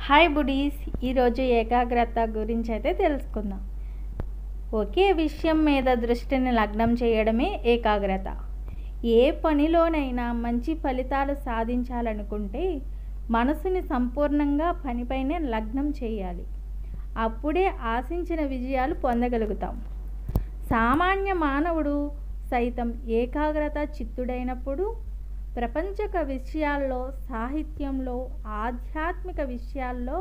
Hi buddies, ఈరోజు ఏకాగ్రత గురించి అయితే తెలుసుకుందాం. ఒకే విషయం మీద దృష్టిని లగ్నం చేయడమే ఏకాగ్రత. ఏ పనిలోనైనా మంచి ఫలితాలు సాధించాలనుకుంటే మనసుని సంపూర్ణంగా పనిపైనే లగ్నం చేయాలి. అప్పుడే ఆశించిన విజయాలు పొందగలుగుతాం. సామాన్య మానవుడు సైతం ఏకాగ్రత చిత్తుడైనప్పుడు ప్రపంచక విషయాల్లో, సాహిత్యంలో, ఆధ్యాత్మిక విషయాల్లో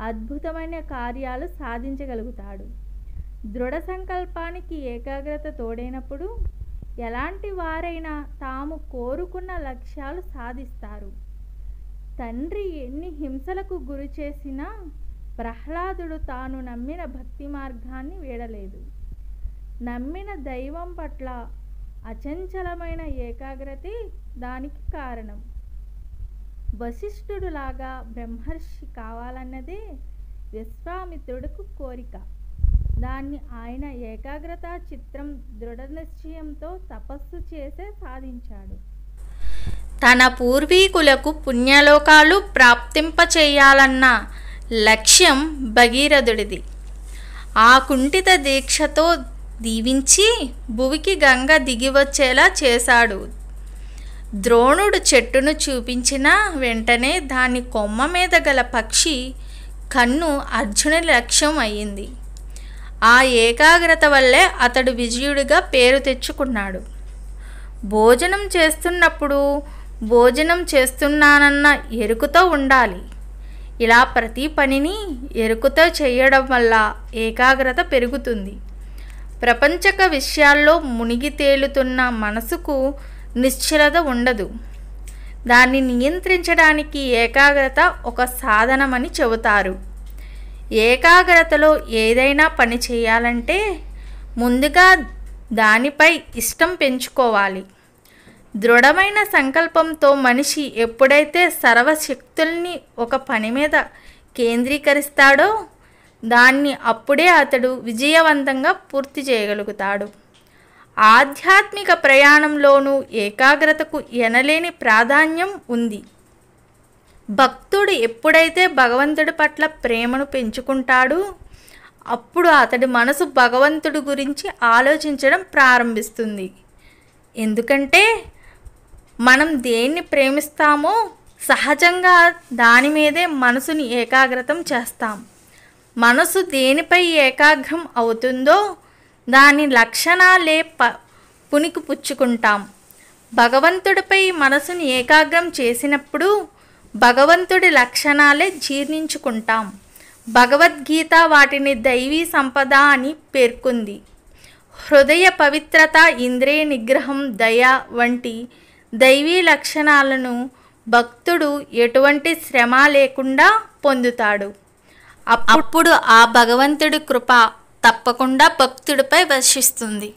అద్భుతమైన కార్యాలు సాధించగలుగుతాడు. దృఢ సంకల్పానికి ఏకాగ్రత తోడైనప్పుడు ఎలాంటి వారైనా తాము కోరుకున్న లక్ష్యాలు సాధిస్తారు. తండ్రి ఎన్ని హింసలకు గురి చేసినా ప్రహ్లాదుడు తాను నమ్మిన భక్తి మార్గాన్ని వీడలేదు. నమ్మిన దైవం పట్ల అచంచలమైన ఏకాగ్రతే దానికి కారణం. వశిష్ఠుడులాగా బ్రహ్మర్షి కావాలన్నదే విశ్వామిత్రుడికి కోరిక. దాన్ని ఆయన ఏకాగ్రత చిత్రం దృఢ నిశ్చయంతో తపస్సు చేసే సాధించాడు. తన పూర్వీకులకు పుణ్యలోకాలు ప్రాప్తింపచేయాలన్న లక్ష్యం భగీరథుడిది. ఆ కుంఠిత దీక్షతో దీవించి భువికి గంగ దిగివచ్చేలా చేశాడు. ద్రోణుడు చెట్టును చూపించిన వెంటనే దాని కొమ్మ మీద గల పక్షి కన్ను అర్జునుని లక్ష్యం అయ్యింది. ఆ ఏకాగ్రత వల్లే అతడు విజయుడిగా పేరు తెచ్చుకున్నాడు. భోజనం చేస్తున్నప్పుడు భోజనం చేస్తున్నానన్న ఎరుకతో ఉండాలి. ఇలా ప్రతి పనిని ఎరుకతో చేయడం వల్ల ఏకాగ్రత పెరుగుతుంది. ప్రపంచక విషయాల్లో మునిగి తేలుతున్న మనసుకు నిశ్చలత ఉండదు. దాన్ని నియంత్రించడానికి ఏకాగ్రత ఒక సాధనమని చెబుతారు. ఏకాగ్రతలో ఏదైనా పని చేయాలంటే ముందుగా దానిపై ఇష్టం పెంచుకోవాలి. దృఢమైన సంకల్పంతో మనిషి ఎప్పుడైతే సర్వశక్తుల్ని ఒక పని మీద కేంద్రీకరిస్తాడో అప్పుడే అతడు విజయవంతంగా పూర్తి చేయగలుగుతాడు. ఆధ్యాత్మిక ప్రయాణంలోనూ ఏకాగ్రతకు ఎనలేని ప్రాధాన్యం ఉంది. భక్తుడు ఎప్పుడైతే భగవంతుడి పట్ల ప్రేమను పెంచుకుంటాడో అప్పుడు అతడి మనసు భగవంతుడి గురించి ఆలోచించడం ప్రారంభిస్తుంది. ఎందుకంటే మనం దేన్ని ప్రేమిస్తామో సహజంగా దాని మీదే మనసుని ఏకాగ్రతం చేస్తాం. మనసు దేనిపై ఏకాగ్రం అవుతుందో దాని లక్షణాలే పునికి పుచ్చుకుంటాం. భగవంతుడిపై మనసుని ఏకాగ్రం చేసినప్పుడు భగవంతుడి లక్షణాలే జీర్ణించుకుంటాం. భగవద్గీత వాటిని దైవీ సంపద అని పేర్కొంది. హృదయ పవిత్రత, ఇంద్రియ నిగ్రహం, దయ వంటి దైవీ లక్షణాలను భక్తుడు ఎటువంటి శ్రమ లేకుండా పొందుతాడు. అప్పుడు ఆ భగవంతుడి కృప తప్పకుండా భక్తుడిపై వర్షిస్తుంది.